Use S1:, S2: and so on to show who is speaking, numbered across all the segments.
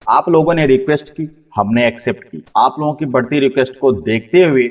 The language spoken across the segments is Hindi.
S1: आप लोगों ने रिक्वेस्ट की, हमने एक्सेप्ट की। आप लोगों की बढ़ती रिक्वेस्ट को देखते हुए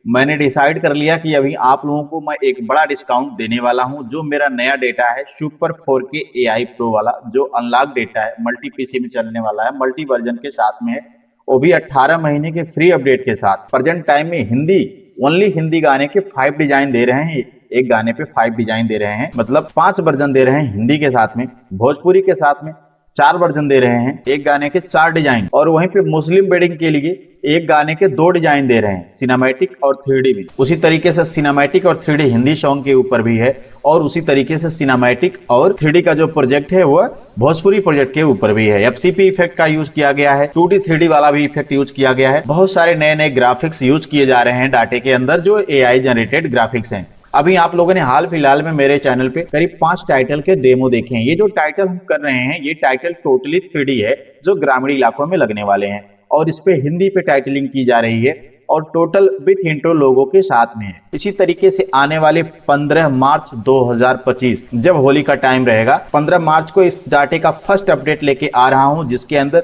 S1: मैंने डिसाइड कर लिया कि अभी आप लोगों को मैं एक बड़ा डिस्काउंट देने वाला हूं। जो मेरा नया डेटा है सुपर 4K AI प्रो वाला, जो अनलॉक डेटा है, मल्टी पीसी में चलने वाला है, मल्टी वर्जन के साथ में है, वो भी 18 महीने के फ्री अपडेट के साथ। प्रेजेंट टाइम में हिंदी, ओनली हिंदी गाने के 5 डिजाइन दे रहे हैं। एक गाने पे 5 डिजाइन दे रहे हैं, मतलब 5 वर्जन दे रहे हैं हिंदी के साथ में। भोजपुरी के साथ में 4 वर्जन दे रहे हैं, एक गाने के 4 डिजाइन। और वहीं पे मुस्लिम वेडिंग के लिए एक गाने के 2 डिजाइन दे रहे हैं, सिनेमैटिक और 3D में। उसी तरीके से सिनेमैटिक और 3D हिंदी सॉन्ग के ऊपर भी है, और उसी तरीके से सिनेमैटिक और 3D का जो प्रोजेक्ट है वो भोजपुरी प्रोजेक्ट के ऊपर भी है। FCP इफेक्ट का यूज किया गया है, 2D 3D वाला भी इफेक्ट यूज किया गया है। बहुत सारे नए नए ग्राफिक्स यूज किए जा रहे हैं डाटे के अंदर, जो AI जनरेटेड ग्राफिक्स हैं। अभी आप लोगों ने हाल फिलहाल में मेरे चैनल पे करीब 5 टाइटल के डेमो देखे हैं। ये जो टाइटल हम कर रहे हैं, ये टाइटल टोटली 3D है, जो ग्रामीण इलाकों में लगने वाले हैं, और इस पे हिंदी पे टाइटलिंग की जा रही है, और टोटल विथ इंट्रो लोगों के साथ में है। इसी तरीके से आने वाले 15 मार्च 2025, जब होली का टाइम रहेगा, 15 मार्च को इस डाटे का फर्स्ट अपडेट लेके आ रहा हूं, जिसके अंदर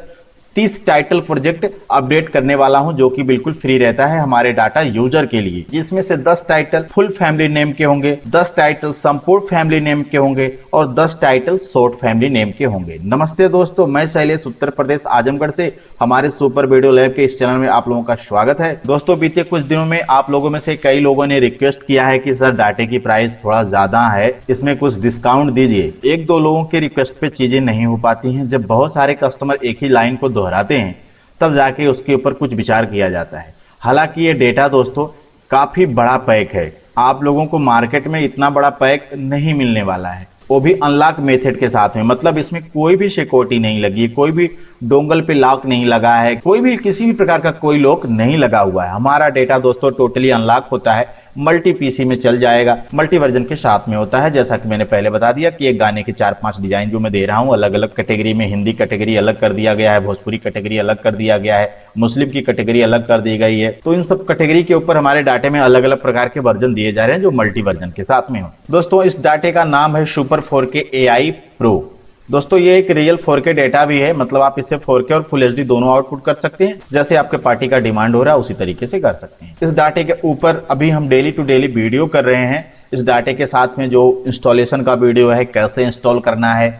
S1: 30 टाइटल प्रोजेक्ट अपडेट करने वाला हूं, जो कि बिल्कुल फ्री रहता है हमारे डाटा यूजर के लिए। जिसमें से 10 टाइटल फुल फैमिली नेम के होंगे, 10 टाइटल संपूर्ण फैमिली नेम के होंगे, और 10 टाइटल शॉर्ट फैमिली नेम के होंगे। नमस्ते दोस्तों, मैं शैलेश, उत्तर प्रदेश आजमगढ़ से हमारे सुपर वीडियो लैब के इस चैनल में आप लोगों का स्वागत है। दोस्तों, बीते कुछ दिनों में आप लोगों में से कई लोगों ने रिक्वेस्ट किया है कि सर डाटे की प्राइस थोड़ा ज्यादा है, इसमें कुछ डिस्काउंट दीजिए। 1-2 लोगों के रिक्वेस्ट पे चीजें नहीं हो पाती हैं। जब बहुत सारे कस्टमर एक ही लाइन को दोहराते हैं, तब जाके उसके ऊपर कुछ विचार किया जाता है। हालांकि ये डेटा दोस्तों काफी बड़ा पैक है, आप लोगों को मार्केट में इतना बड़ा पैक नहीं मिलने वाला है, वो भी अनलॉक मेथड के साथ में। मतलब इसमें कोई भी सिक्योरिटी नहीं लगी, कोई भी डोंगल पे लॉक नहीं लगा है, कोई भी किसी भी प्रकार का कोई लॉक नहीं लगा हुआ है। हमारा डेटा दोस्तों टोटली अनलॉक होता है, मल्टी पीसी में चल जाएगा, मल्टी वर्जन के साथ में होता है। जैसा कि मैंने पहले बता दिया कि एक गाने के 4-5 डिजाइन जो मैं दे रहा हूं, अलग अलग कैटेगरी में, हिंदी कैटेगरी अलग कर दिया गया है, भोजपुरी कैटेगरी अलग कर दिया गया है, मुस्लिम की कैटेगरी अलग कर दी गई है। तो इन सब कैटेगरी के ऊपर हमारे डाटे में अलग अलग प्रकार के वर्जन दिए जा रहे हैं, जो मल्टी वर्जन के साथ में हो। दोस्तों, इस डाटे का नाम है सुपर 4K AI प्रो। दोस्तों, ये एक रियल 4K डेटा भी है, मतलब आप इससे 4K और फुल HD दोनों आउटपुट कर सकते हैं। जैसे आपके पार्टी का डिमांड हो रहा है उसी तरीके से कर सकते हैं। इस डाटे के ऊपर अभी हम डेली टू डेली वीडियो कर रहे हैं। इस डाटे के साथ में जो इंस्टॉलेशन का वीडियो है, कैसे इंस्टॉल करना है,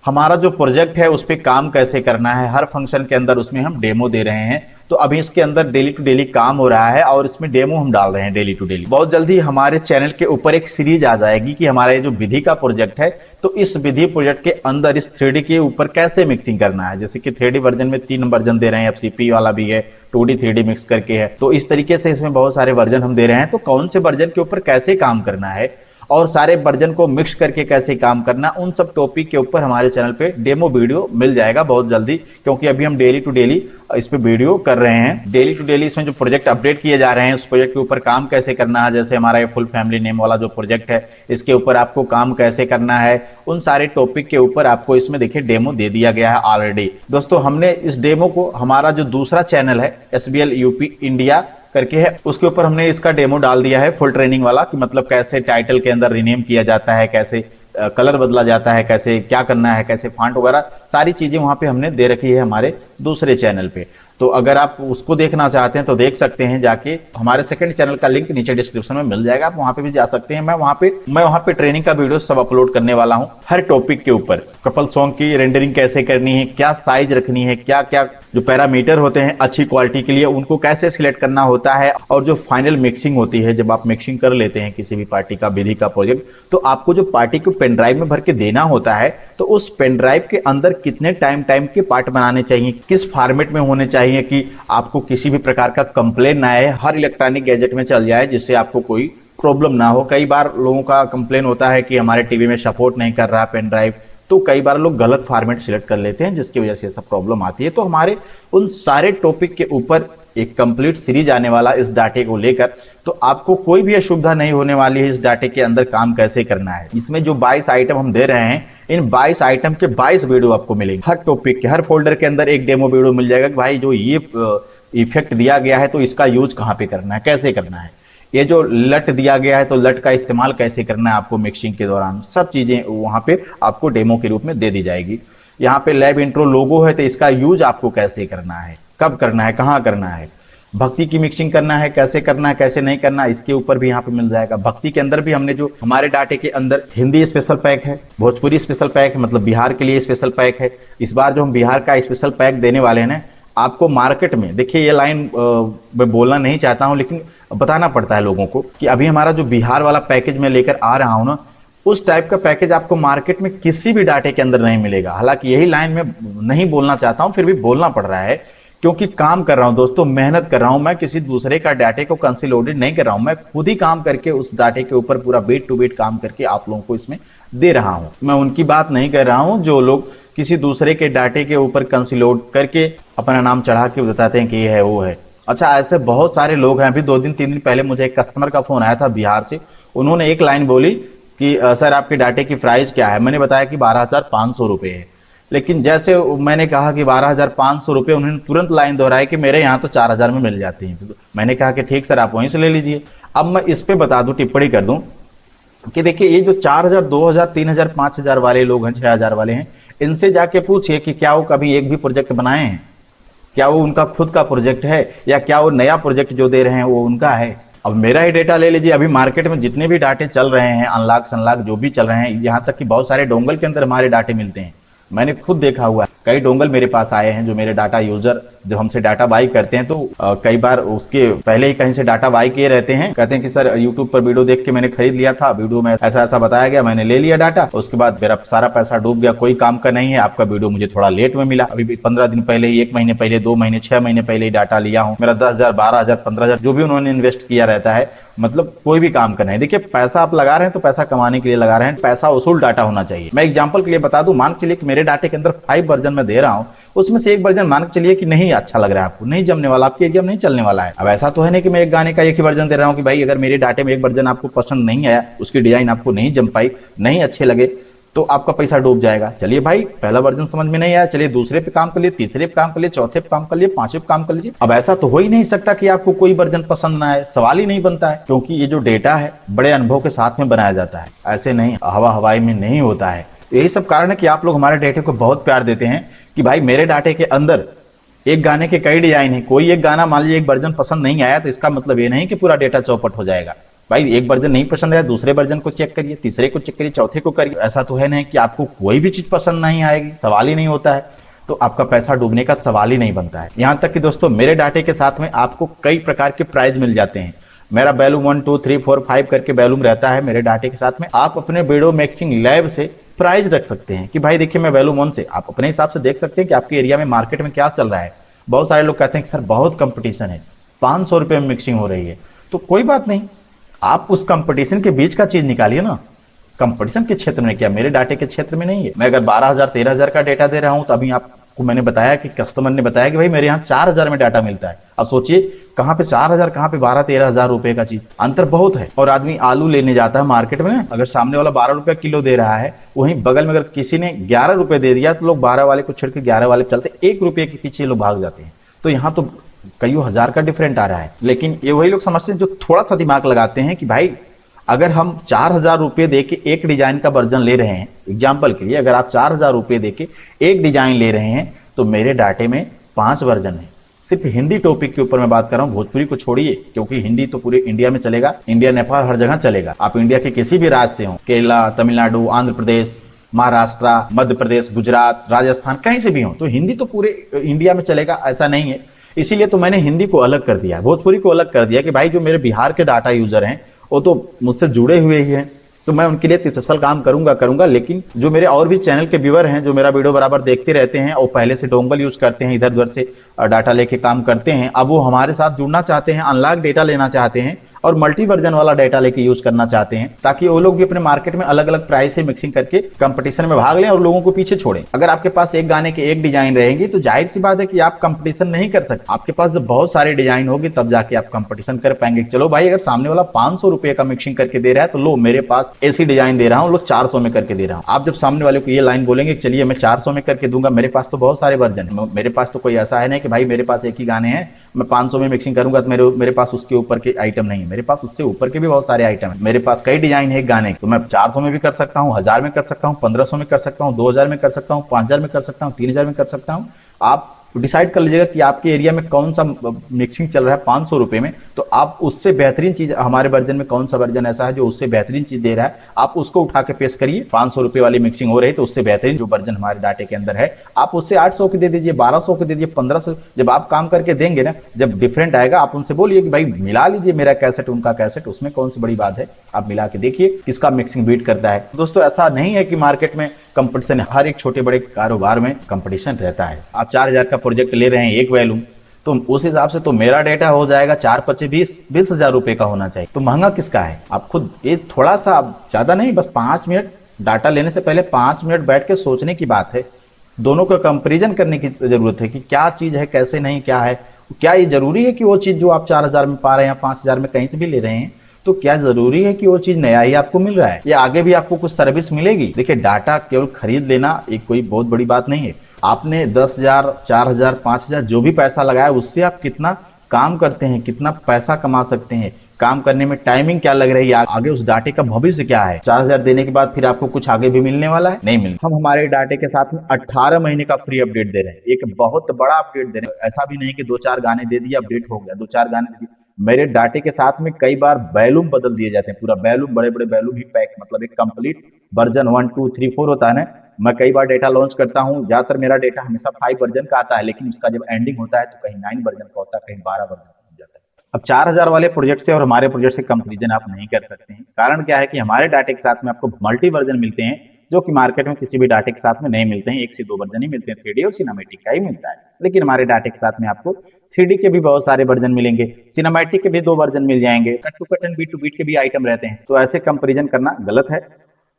S1: हमारा जो प्रोजेक्ट है उस पर काम कैसे करना है, हर फंक्शन के अंदर उसमें हम डेमो दे रहे हैं। तो अभी इसके अंदर डेली टू डेली काम हो रहा है, और इसमें डेमो हम डाल रहे हैं डेली टू डेली। बहुत जल्दी हमारे चैनल के ऊपर एक सीरीज आ जाएगी कि हमारा ये जो विधि का प्रोजेक्ट है, तो इस विधि प्रोजेक्ट के अंदर इस 3D के ऊपर कैसे मिक्सिंग करना है। जैसे कि 3D वर्जन में 3 वर्जन दे रहे हैं, FCP वाला भी है, 2D 3D मिक्स करके है। तो इस तरीके से इसमें बहुत सारे वर्जन हम दे रहे हैं। तो कौन से वर्जन के ऊपर कैसे काम करना है और सारे वर्जन को मिक्स करके कैसे काम करना, उन सब टॉपिक के ऊपर हमारे चैनल पे डेमो वीडियो मिल जाएगा बहुत जल्दी। क्योंकि अभी हम डेली टू डेली इस पे वीडियो कर रहे हैं। डेली टू डेली इसमें जो प्रोजेक्ट अपडेट किए जा रहे हैं, उस प्रोजेक्ट के ऊपर काम कैसे करना है। जैसे हमारा ये फुल फैमिली नेम वाला जो प्रोजेक्ट है, इसके ऊपर आपको काम कैसे करना है, उन सारे टॉपिक के ऊपर आपको इसमें देखिए डेमो दे दिया गया है ऑलरेडी। दोस्तों, हमने इस डेमो को हमारा जो दूसरा चैनल है SBL UP इंडिया करके है, उसके ऊपर हमने इसका डेमो डाल दिया है, फुल ट्रेनिंग वाला, कि मतलब कैसे टाइटल के अंदर रीनेम किया जाता है, कैसे कलर बदला जाता है, कैसे क्या करना है, कैसे फॉन्ट वगैरह सारी चीजें वहां पे हमने दे रखी है हमारे दूसरे चैनल पे। तो अगर आप उसको देखना चाहते हैं तो देख सकते हैं जाके, हमारे सेकंड चैनल का लिंक नीचे डिस्क्रिप्शन में मिल जाएगा, आप वहां पे भी जा सकते हैं। मैं वहां पे ट्रेनिंग का वीडियो सब अपलोड करने वाला हूं, हर टॉपिक के ऊपर। कपल सॉन्ग की रेंडरिंग कैसे करनी है, क्या साइज रखनी है, क्या क्या जो पैरामीटर होते हैं अच्छी क्वालिटी के लिए, उनको कैसे सिलेक्ट करना होता है, और जो फाइनल मिक्सिंग होती है, जब आप मिक्सिंग कर लेते हैं किसी भी पार्टी का विधि का प्रोजेक्ट, तो आपको जो पार्टी को पेन ड्राइव में भर के देना होता है, तो उस पेन ड्राइव के अंदर कितने टाइम के पार्ट बनाने चाहिए, किस फॉर्मेट में होने चाहिए कि आपको किसी भी प्रकार का कंप्लेन ना आए, हर इलेक्ट्रॉनिक गैजेट में चल जाए, जिससे आपको कोई प्रॉब्लम ना हो। कई बार लोगों का कंप्लेन होता है कि हमारे टीवी में सपोर्ट नहीं कर रहा पेन ड्राइव, तो कई बार लोग गलत फॉर्मेट सिलेक्ट कर लेते हैं, जिसकी वजह से सब प्रॉब्लम आती है। तो हमारे उन सारे टॉपिक के ऊपर एक कंप्लीट सीरीज आने वाला इस डाटे को लेकर, तो आपको कोई भी असुविधा नहीं होने वाली है इस डाटे के अंदर काम कैसे करना है। इसमें जो 22 आइटम हम दे रहे हैं, इन 22 आइटम के 22 वीडियो आपको मिलेंगे। हर टॉपिक के हर फोल्डर के अंदर एक डेमो वीडियो मिल जाएगा कि भाई जो ये इफेक्ट दिया गया है तो इसका यूज कहाँ पे करना है, कैसे करना है। ये जो लट दिया गया है तो लट का इस्तेमाल कैसे करना है आपको मिक्सिंग के दौरान, सब चीजें वहां पे आपको डेमो के रूप में दे दी जाएगी। यहाँ पे लैब इंट्रो लोगो है, तो इसका यूज आपको कैसे करना है, कब करना है, कहाँ करना है, भक्ति की मिक्सिंग करना है, कैसे करना है, कैसे नहीं करना, इसके ऊपर भी यहाँ पे मिल जाएगा। भक्ति के अंदर भी हमने जो हमारे डाटे के अंदर हिंदी स्पेशल पैक है, भोजपुरी स्पेशल पैक है, मतलब बिहार के लिए स्पेशल पैक है। इस बार जो हम बिहार का स्पेशल पैक देने वाले हैं ना, आपको मार्केट में, देखिए ये लाइन मैं बोलना नहीं चाहता हूँ, लेकिन बताना पड़ता है लोगों को कि अभी हमारा जो बिहार वाला पैकेज मैं लेकर आ रहा हूँ ना, उस टाइप का पैकेज आपको मार्केट में किसी भी डाटे के अंदर नहीं मिलेगा। हालांकि यही लाइन में नहीं बोलना चाहता हूँ, फिर भी बोलना पड़ रहा है क्योंकि काम कर रहा हूं दोस्तों, मेहनत कर रहा हूं। मैं किसी दूसरे का डाटे को कंसोलिडेट नहीं कर रहा हूं, मैं खुद ही काम करके उस डाटे के ऊपर पूरा बीट टू बीट काम करके आप लोगों को इसमें दे रहा हूं। मैं उनकी बात नहीं कर रहा हूं जो लोग किसी दूसरे के डाटे के ऊपर कंसोलिडेट करके अपना नाम चढ़ा के बताते हैं कि ये है वो है। अच्छा, ऐसे बहुत सारे लोग हैं। अभी 2 दिन 3 दिन पहले मुझे एक कस्टमर का फोन आया था बिहार से। उन्होंने एक लाइन बोली कि सर आपके डाटे की प्राइस क्या है। मैंने बताया कि 12,500 रुपये है, लेकिन जैसे मैंने कहा कि 12,500 रुपये, उन्होंने तुरंत लाइन दोहराई कि मेरे यहाँ तो 4,000 में मिल जाती हैं। तो मैंने कहा कि ठीक सर, आप वहीं से ले लीजिए। अब मैं इस पे बता दूं, टिप्पणी कर दूं कि देखिए ये जो 4,000, 2,000, 3,000, 5,000 वाले लोग हैं, 6,000 वाले हैं, इनसे जाके पूछिए कि क्या वो कभी एक भी प्रोजेक्ट बनाए हैं, क्या वो उनका खुद का प्रोजेक्ट है, या क्या वो नया प्रोजेक्ट जो दे रहे हैं वो उनका है। अब मेरा ही डेटा ले लीजिए। अभी मार्केट में जितने भी डाटे चल रहे हैं, अनलॉक सनलॉक जो भी चल रहे हैं, यहाँ तक कि बहुत सारे डोंगल के अंदर हमारे डाटे मिलते हैं। मैंने खुद देखा हुआ है, कई डोंगल मेरे पास आए हैं जो मेरे डाटा यूजर जब हमसे डाटा बाई करते हैं, तो कई बार उसके पहले ही कहीं से डाटा बाई किए रहते हैं, कहते हैं कि सर यूट्यूब पर वीडियो देख के मैंने खरीद लिया था, वीडियो में ऐसा ऐसा बताया गया, मैंने ले लिया डाटा, उसके बाद मेरा सारा पैसा डूब गया, कोई काम का नहीं है, आपका वीडियो मुझे थोड़ा लेट में मिला, अभी 15 दिन पहले ही, 1 महीने पहले, 2 महीने, 6 महीने पहले ही डाटा लिया हूँ, मेरा 10,000, 12,000, 15,000 जो भी उन्होंने इन्वेस्ट किया रहता है, मतलब कोई भी काम करना है। देखिए पैसा आप लगा रहे हैं तो पैसा कमाने के लिए लगा रहे हैं, पैसा वसूल डाटा होना चाहिए। मैं एग्जांपल के लिए बता दूं, मान के चलिए कि मेरे डाटे के अंदर 5 वर्जन में दे रहा हूं, उसमें से एक वर्जन मान के चलिए कि नहीं अच्छा लग रहा है आपको, नहीं जमने वाला, आपके एग्जाम नहीं चलने वाला है। अब ऐसा तो है नहीं कि मैं एक गाने का एक ही वर्जन दे रहा हूं कि भाई अगर मेरे डाटे में एक वर्जन आपको पसंद नहीं आया, उसकी डिजाइन आपको नहीं जम पाई, नहीं अच्छे लगे, तो आपका पैसा डूब जाएगा। चलिए भाई, पहला वर्जन समझ में नहीं आया, चलिए दूसरे पे काम कर लिए, तीसरे पे काम कर लिए, चौथे पे काम कर लिए, पांचवे पे काम कर लीजिए। अब ऐसा तो हो ही नहीं सकता कि आपको कोई वर्जन पसंद ना आए, सवाल ही नहीं बनता है, क्योंकि ये जो डेटा है बड़े अनुभव के साथ में बनाया जाता है, ऐसे नहीं हवा हवाई में नहीं होता है। यही सब कारण है कि आप लोग हमारे डेटे को बहुत प्यार देते हैं कि भाई मेरे डाटे के अंदर एक गाने के कई डिजाइन है, कोई एक गाना मान लीजिए एक वर्जन पसंद नहीं आया तो इसका मतलब ये नहीं कि पूरा डेटा चौपट हो जाएगा। भाई एक वर्जन नहीं पसंद आया, दूसरे वर्जन को चेक करिए, तीसरे को चेक करिए, चौथे को करिए। ऐसा तो है नहीं कि आपको कोई भी चीज पसंद नहीं आएगी, सवाल ही नहीं होता है, तो आपका पैसा डूबने का सवाल ही नहीं बनता है। यहाँ तक कि दोस्तों मेरे डाटे के साथ में आपको कई प्रकार के प्राइज मिल जाते हैं। मेरा बैलूम 1, 2, 3, 4, 5 करके बैलूम रहता है मेरे डाटे के साथ में। आप अपने वीडियो मिक्सिंग लैब से प्राइज रख सकते हैं कि भाई देखिए मैं बैलूम 1 से, आप अपने हिसाब से देख सकते हैं कि आपके एरिया में मार्केट में क्या चल रहा है। बहुत सारे लोग कहते हैं कि सर बहुत कंपटीशन है, 500 रुपये में मिक्सिंग हो रही है, तो कोई बात नहीं, आप उस कंपटीशन के बीच का चीज निकालिए ना। कंपटीशन के क्षेत्र में क्या, मेरे डाटे के क्षेत्र में नहीं है। मैं अगर 12,000, 13,000 का डेटा दे रहा हूं, तो अभी आपको मैंने बताया कि कस्टमर ने बताया कि भाई मेरे यहाँ 4,000 में डाटा मिलता है। अब सोचिए कहाँ पे 4,000, कहाँ पे 12-13,000 रुपए का चीज, अंतर बहुत है। और आदमी आलू लेने जाता है मार्केट में, अगर सामने वाला 12 रुपए किलो दे रहा है, वहीं बगल में अगर किसी ने 11 रुपए दे दिया तो लोग 12 वाले को छिड़ के 11 वाले चलते, 1 रुपए के पीछे लोग भाग जाते हैं। तो यहाँ तो कईयों हजार का डिफरेंट आ रहा है। लेकिन ये वही लोग समझते हैं जो थोड़ा सा दिमाग लगाते हैं कि भाई अगर हम 4,000 रुपये दे के एक डिजाइन का वर्जन ले रहे हैं, एग्जाम्पल के लिए अगर आप 4,000 रुपये दे के एक डिजाइन ले रहे हैं, तो मेरे डाटे में 5 वर्जन है। सिर्फ हिंदी टॉपिक के ऊपर मैं बात कर रहा हूँ, भोजपुरी को छोड़िए, क्योंकि हिंदी तो पूरे इंडिया में चलेगा, इंडिया नेपाल हर जगह चलेगा। आप इंडिया के किसी भी राज्य से हो, केरला, तमिलनाडु, आंध्र प्रदेश, महाराष्ट्र, मध्य प्रदेश, गुजरात, राजस्थान, कहीं से भी हो, तो हिंदी तो पूरे इंडिया में चलेगा, ऐसा नहीं है। इसीलिए तो मैंने हिंदी को अलग कर दिया, भोजपुरी को अलग कर दिया कि भाई जो मेरे बिहार के डाटा यूजर हैं वो तो मुझसे जुड़े हुए ही हैं, तो मैं उनके लिए स्पेशल काम करूंगा। लेकिन जो मेरे और भी चैनल के व्यूअर हैं, जो मेरा वीडियो बराबर देखते रहते हैं और पहले से डोंगल यूज करते हैं, इधर उधर से डाटा लेके काम करते हैं, अब वो हमारे साथ जुड़ना चाहते हैं, अनलॉक डेटा लेना चाहते हैं और मल्टी वर्जन वाला डेटा लेके यूज करना चाहते हैं, ताकि वो लोग भी अपने मार्केट में अलग अलग प्राइस से मिक्सिंग करके कंपटीशन में भाग लें और लोगों को पीछे छोड़ें। अगर आपके पास एक गाने के एक डिजाइन रहेंगी तो जाहिर सी बात है कि आप कंपटीशन नहीं कर सकते। आपके पास जब बहुत सारे डिजाइन होगी तब जाके आप कंपटीशन कर पाएंगे। चलो भाई, अगर सामने वाला 500 रुपए का मिक्सिंग करके दे रहा है तो लो मेरे पास ऐसी डिजाइन दे रहा हूँ, लो 400 में करके दे रहा हूँ। आप जब सामने वाले को ये लाइन बोलेंगे चलिए मैं 400 में करके दूंगा, मेरे पास तो बहुत सारे वर्जन है, मेरे पास तो कोई ऐसा है नहीं कि भाई मेरे पास एक ही गाने हैं मैं 500 में मिक्सिंग करूंगा तो मेरे पास उसके ऊपर के आइटम नहीं है। नहीं, मेरे पास उससे ऊपर के भी बहुत सारे आइटम है। मेरे पास कई डिजाइन है गाने, तो मैं 400 में भी कर सकता हूँ, 1000 में कर सकता हूँ, 1500 में कर सकता हूँ, 2000 में कर सकता हूँ, 5000 में कर सकता हूँ, 3000 में कर सकता हूँ। आप डिसाइड कर लीजिएगा कि आपके एरिया में कौन सा मिक्सिंग चल रहा है 500 रुपए में, तो आप उससे बेहतरीन चीज हमारे वर्जन में कौन सा वर्जन ऐसा है जो उससे बेहतरीन चीज दे रहा है, आप उसको उठा के पेश करिए। 500 रुपए वाली मिक्सिंग हो रही है तो उससे बेहतरीन जो वर्जन हमारे डाटे के अंदर है आप उससे 800 की दे दीजिए, 1200 की दे दीजिए, 1500। जब आप काम करके देंगे ना, जब डिफरेंट आएगा आप उनसे बोलिए कि भाई मिला लीजिए मेरा कैसेट उनका कैसेट, उसमें कौन सी बड़ी बात है, आप मिला के देखिए किसका मिक्सिंग बीट करता है। दोस्तों ऐसा नहीं है कि मार्केट में कंपटीशन, हर एक छोटे बड़े कारोबार में कंपटीशन रहता है। आप 4000 का प्रोजेक्ट ले रहे हैं एक वैल्यूम, तो उस हिसाब से तो मेरा डेटा हो जाएगा 4 25 20 हजार रुपए का होना चाहिए, तो महंगा किसका है। आप खुद ये थोड़ा सा, ज्यादा नहीं, बस 5 मिनट डाटा लेने से पहले 5 मिनट बैठ के सोचने की बात है। दोनों का कंपेरिजन करने की जरूरत है कि क्या चीज है, कैसे नहीं, क्या है, क्या ये जरूरी है कि वो चीज जो आप 4000 में पा रहे हैं या 5000 में कहीं से भी ले रहे हैं, तो क्या जरूरी है कि वो चीज नया ही आपको मिल रहा है या आगे भी आपको कुछ सर्विस मिलेगी। देखिए डाटा केवल खरीद लेना एक कोई बहुत बड़ी बात नहीं है। आपने 10,000 4,000 5,000 जो भी पैसा लगाया उससे आप कितना काम करते हैं, कितना पैसा कमा सकते हैं, काम करने में टाइमिंग क्या लग रही है, आगे उस डाटे का भविष्य क्या है। 4,000 देने के बाद फिर आपको कुछ आगे भी मिलने वाला है, नहीं मिलने। हम हमारे डाटे के साथ में 18 महीने का फ्री अपडेट दे रहे हैं, एक बहुत बड़ा अपडेट दे रहे हैं। ऐसा भी नहीं कि 2-4 गाने दे दिए अपडेट हो गया, 2-4 गाने दे दिए। मेरे डाटे के साथ में कई बार वैल्यूम बदल दिए जाते हैं, पूरा वैल्यूम, बड़े बड़े वैल्यूम ही पैक, मतलब एक कंप्लीट वर्जन 1 2 3 4 होता है ना। मैं कई बार डेटा लॉन्च करता हूँ, ज्यादातर मेरा डेटा हमेशा 5 वर्जन का आता है, लेकिन उसका जब एंडिंग होता है तो कहीं 9 वर्जन का होता है, कहीं 12 वर्जन का हो जाता है। अब 4000 वाले प्रोजेक्ट से और हमारे प्रोजेक्ट से कंपेरिजन आप नहीं कर सकते हैं। कारण क्या है कि हमारे डाटे के साथ में आपको मल्टी वर्जन मिलते हैं, जो कि मार्केट में किसी भी डाटे के साथ में नहीं मिलते हैं। 1 से 2 वर्जन ही मिलते हैं, 3D और सिनेमैटिक का ही मिलता है। लेकिन हमारे डाटे के साथ में आपको 3D के भी बहुत सारे वर्जन मिलेंगे, सिनेमैटिक के भी 2 वर्जन मिल जाएंगे, cut to cut and beat to beat के भी आइटम रहते हैं। तो ऐसे कंपेरिजन करना गलत है।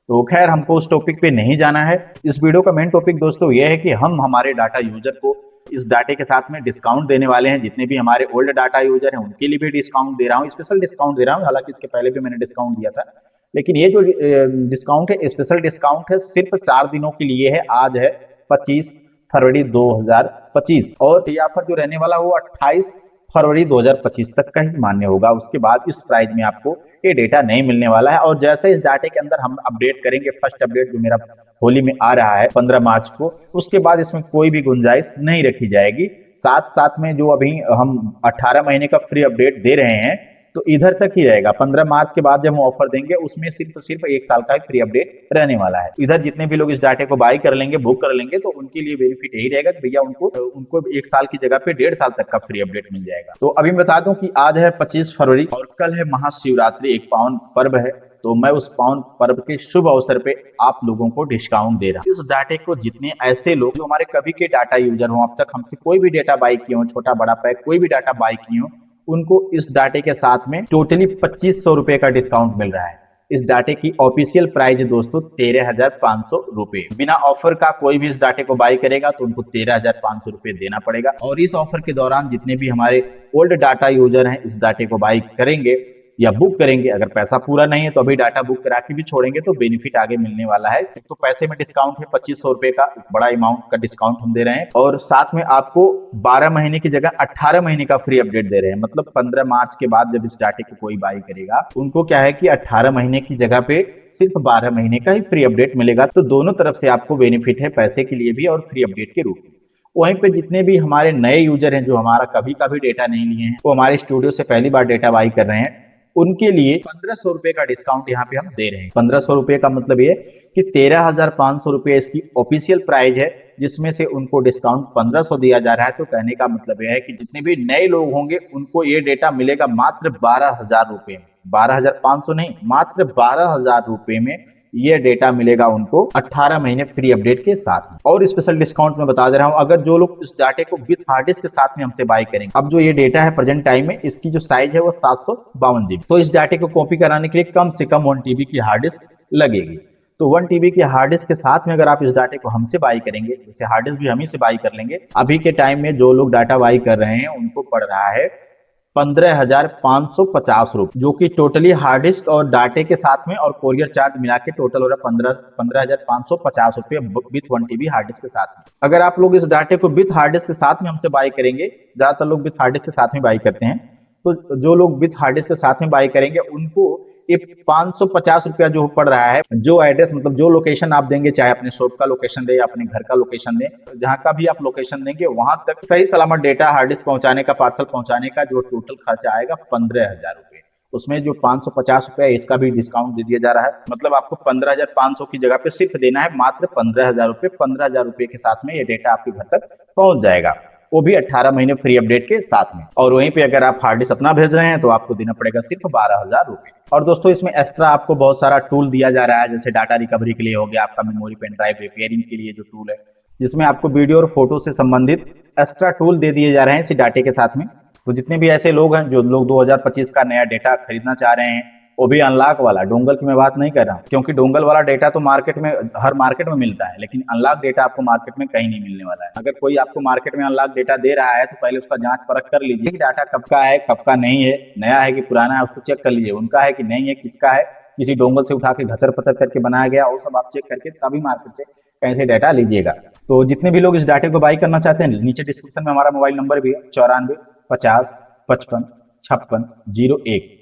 S1: तो खैर हमको उस टॉपिक पे नहीं जाना है। इस वीडियो का मेन टॉपिक दोस्तों ये है कि हम हमारे डाटा यूजर को इस डाटे के साथ में डिस्काउंट देने वाले हैं। जितने भी हमारे ओल्ड डाटा यूजर हैं उनके लिए भी डिस्काउंट दे रहा हूँ, स्पेशल डिस्काउंट दे रहा हूँ। हालांकि इसके पहले भी मैंने डिस्काउंट दिया था, लेकिन ये जो डिस्काउंट है स्पेशल डिस्काउंट है, सिर्फ 4 दिनों के लिए है। आज है 25 फरवरी 2025 और ये ऑफर जो रहने वाला वो 28 फरवरी 2025 तक का ही मान्य होगा। उसके बाद इस प्राइस में आपको ये डेटा नहीं मिलने वाला है। और जैसे इस डाटे के अंदर हम अपडेट करेंगे, फर्स्ट अपडेट जो मेरा होली में आ रहा है 15 मार्च को, उसके बाद इसमें कोई भी गुंजाइश नहीं रखी जाएगी। साथ साथ में जो अभी हम 18 महीने का फ्री अपडेट दे रहे हैं तो इधर तक ही रहेगा। 15 मार्च के बाद जब हम ऑफर देंगे उसमें सिर्फ 1 साल का फ्री अपडेट रहने वाला है। इधर जितने भी लोग इस डाटे को बाई कर लेंगे, बुक कर लेंगे, तो उनके लिए बेनिफिट यही रहेगा कि भैया उनको 1 साल की जगह पे 1.5 साल तक का फ्री अपडेट मिल जाएगा। तो अभी मैं बता दूं कि आज है 25 फरवरी और कल है महाशिवरात्रि, एक पावन पर्व है। तो मैं उस पावन पर्व के शुभ अवसर पे आप लोगों को डिस्काउंट दे रहा हूं। इस डाटे को जितने ऐसे लोग जो हमारे कभी के डाटा यूजर हो, अब तक हमसे कोई भी डाटा बाई किए हो, छोटा बड़ा पैक कोई भी डाटा बाई किए हो, उनको इस डाटे के साथ में टोटली 2500 रुपए का डिस्काउंट मिल रहा है। इस डाटे की ऑफिशियल प्राइस है दोस्तों 13,500 रुपए। बिना ऑफर का कोई भी इस डाटे को बाई करेगा तो उनको 13,500 रुपए देना पड़ेगा। और इस ऑफर के दौरान जितने भी हमारे ओल्ड डाटा यूजर हैं इस डाटे को बाई करेंगे या बुक करेंगे, अगर पैसा पूरा नहीं है तो अभी डाटा बुक करा के भी छोड़ेंगे तो बेनिफिट आगे मिलने वाला है। तो पैसे में डिस्काउंट है 2500 रुपए का, बड़ा अमाउंट का डिस्काउंट हम दे रहे हैं। और साथ में आपको 12 महीने की जगह 18 महीने का फ्री अपडेट दे रहे हैं। मतलब 15 मार्च के बाद जब इस डाटे को कोई बाई करेगा उनको क्या है कि 18 महीने की जगह पे सिर्फ 12 महीने का ही फ्री अपडेट मिलेगा। तो दोनों तरफ से आपको बेनिफिट है, पैसे के लिए भी और फ्री अपडेट के रूप में। वहीं पे जितने भी हमारे नए यूजर हैं जो हमारा कभी का भी डेटा नहीं लिए हैं, वो हमारे स्टूडियो से पहली बार डेटा बाई कर रहे हैं, उनके लिए 1500 रुपए का डिस्काउंट यहाँ पे हम दे रहे हैं। 1500 रुपए का मतलब ये कि 13,500 रुपए इसकी ऑफिशियल प्राइस है, जिसमें से उनको डिस्काउंट 1500 दिया जा रहा है। तो कहने का मतलब यह है कि जितने भी नए लोग होंगे उनको ये डेटा मिलेगा मात्र 12,000 रुपए में, 12,500 नहीं, मात्र 12,000 रुपए में ये डेटा मिलेगा उनको 18 महीने फ्री अपडेट के साथ। और स्पेशल डिस्काउंट मैं बता दे रहा हूं, अगर जो लोग इस डाटे को विद हार्ड डिस्क के साथ में हमसे बाय करेंगे, अब जो ये डेटा है प्रेजेंट टाइम में इसकी जो साइज है वो 752 GB, तो इस डाटे को कॉपी कराने के लिए कम से कम 1 TB की हार्ड डिस्क लगेगी। तो 1 TB की हार्ड डिस्क के साथ में अगर आप इस डाटे को हमसे बाई करेंगे, जैसे हार्ड डिस्क भी हम ही से बाई कर लेंगे, अभी के टाइम में जो लोग डाटा बाई कर रहे हैं उनको पड़ रहा है 15,550 रुपए, जो कि टोटली हार्ड डिस्क और डाटे के साथ में और कोरियर चार्ज मिला के टोटल हो रहा है 15,550 रुपए विथ 1 TB हार्ड डिस्क के साथ में। अगर आप लोग इस डाटे को विथ हार्ड डिस्क के साथ में हमसे बाई करेंगे, ज्यादातर लोग विथ हार्ड डिस्क के साथ में बाई करते हैं, तो जो लोग विथ हार्ड डिस्क के साथ में बाई करेंगे उनको ये 550 रुपया जो पड़ रहा है, जो एड्रेस मतलब जो लोकेशन आप देंगे, चाहे अपने शॉप का लोकेशन दे या अपने घर का लोकेशन दे, जहां का भी आप लोकेशन देंगे वहां तक सही सलामत डेटा हार्ड डिस्क पहुंचाने का, पार्सल पहुंचाने का जो टोटल खर्चा आएगा 15,000 रुपये। उसमें जो 550 रुपया इसका भी डिस्काउंट दे दिया जा रहा है, मतलब आपको 15,500 की जगह पे सिर्फ देना है मात्र 15,000 रुपये। 15,000 रुपये के साथ में ये डेटा आपके घर तक पहुंच जाएगा, वो भी 18 महीने फ्री अपडेट के साथ में। और वहीं पे अगर आप हार्ड डिस्क अपना भेज रहे हैं तो आपको देना पड़ेगा सिर्फ 12,000 रुपये। और दोस्तों इसमें एक्स्ट्रा आपको बहुत सारा टूल दिया जा रहा है, जैसे डाटा रिकवरी के लिए हो गया, आपका मेमोरी पेन ड्राइव रिपेयरिंग के लिए जो टूल है, जिसमें आपको वीडियो और फोटो से संबंधित एक्स्ट्रा टूल दे दिए जा रहे हैं इसी डाटे के साथ में। तो जितने भी ऐसे लोग हैं जो लोग 2025 का नया डेटा खरीदना चाह रहे हैं, वो भी अनलॉक वाला, डोंगल की मैं बात नहीं कर रहा हूँ, क्योंकि डोंगल वाला डेटा तो मार्केट में हर मार्केट में मिलता है, लेकिन अनलॉक डेटा आपको मार्केट में कहीं नहीं मिलने वाला है। अगर कोई आपको मार्केट में अनलॉक डेटा दे रहा है तो पहले उसका जांच परख कर लीजिए कि डाटा कब का है, कब का नहीं है, नया है कि पुराना है, उसको चेक कर लीजिए, उनका है कि नहीं है, किसका है, किसी डोंगल से उठा के घचर पथर करके बनाया गया, वो सब आप चेक करके तभी मार्केट से कहीं से डाटा लीजिएगा। तो जितने भी लोग इस डाटे को बाई करना चाहते हैं, नीचे डिस्क्रिप्शन में हमारा मोबाइल नंबर भी है 94 50 55 56 01।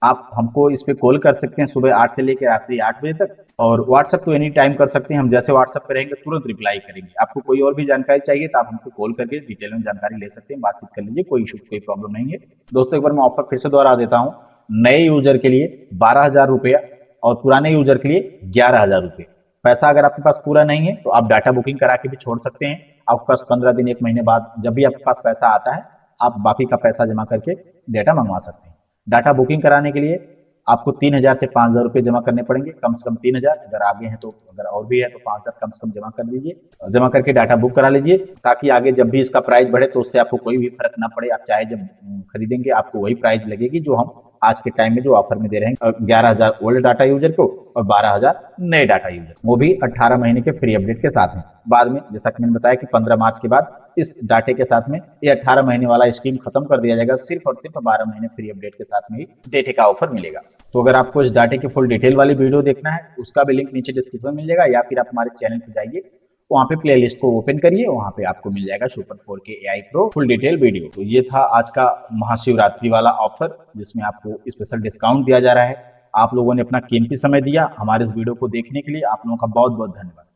S1: आप हमको इस पे कॉल कर सकते हैं सुबह 8 से लेकर रात्रि 8 बजे तक, और व्हाट्सएप तो एनी टाइम कर सकते हैं, हम जैसे व्हाट्सएप पे रहेंगे तुरंत रिप्लाई करेंगे। आपको कोई और भी जानकारी चाहिए तो आप हमको कॉल करके डिटेल में जानकारी ले सकते हैं, बातचीत कर लीजिए, कोई इशू कोई प्रॉब्लम नहीं है। दोस्तों एक बार मैं ऑफर फिर से दोहरा देता हूँ, नए यूजर के लिए 12,000 रुपया और पुराने यूजर के लिए 11,000 रुपये। पैसा अगर आपके पास पूरा नहीं है तो आप डाटा बुकिंग करा के भी छोड़ सकते हैं। आपके पास 15 दिन 1 महीने बाद जब भी आपके पास पैसा आता है आप बाकी का पैसा जमा करके डाटा मंगवा सकते हैं। डाटा बुकिंग कराने के लिए आपको 3,000 से 5,000 रुपये जमा करने पड़ेंगे, कम से कम 3,000, अगर आगे हैं तो अगर और भी है तो 5,000 कम से कम जमा कर लीजिए, जमा करके डाटा बुक करा लीजिए, ताकि आगे जब भी इसका प्राइस बढ़े तो उससे आपको कोई भी फर्क ना पड़े। आप चाहे जब खरीदेंगे आपको वही प्राइस लगेगी जो हम आज के टाइम में जो ऑफर में दे रहे हैं, 11,000 ओल्ड डाटा यूजर को और 12,000 नए डाटा यूजर, वो भी 18 महीने के फ्री अपडेट के साथ में। बाद में जैसा कि मैंने बताया कि 15 मार्च के बाद इस डाटे के साथ में ये 18 महीने वाला स्कीम खत्म कर दिया जाएगा, सिर्फ और सिर्फ 12 महीने फ्री अपडेट के साथ में ही डेटे का ऑफर मिलेगा। तो अगर आपको इस डाटे की फुल डिटेल वाली वीडियो देखना है उसका भी लिंक नीचे डिस्क्रिप्शन में मिल जाएगा, या फिर आप हमारे चैनल पर जाइए, वहाँ पे प्लेलिस्ट को ओपन करिए, वहाँ पे आपको मिल जाएगा super 4K AI pro full detail video. तो ये था आज का महाशिवरात्रि वाला ऑफर, जिसमें आपको स्पेशल डिस्काउंट दिया जा रहा है। आप लोगों ने अपना कीमती समय दिया हमारे इस वीडियो को देखने के लिए, आप लोगों का बहुत बहुत धन्यवाद।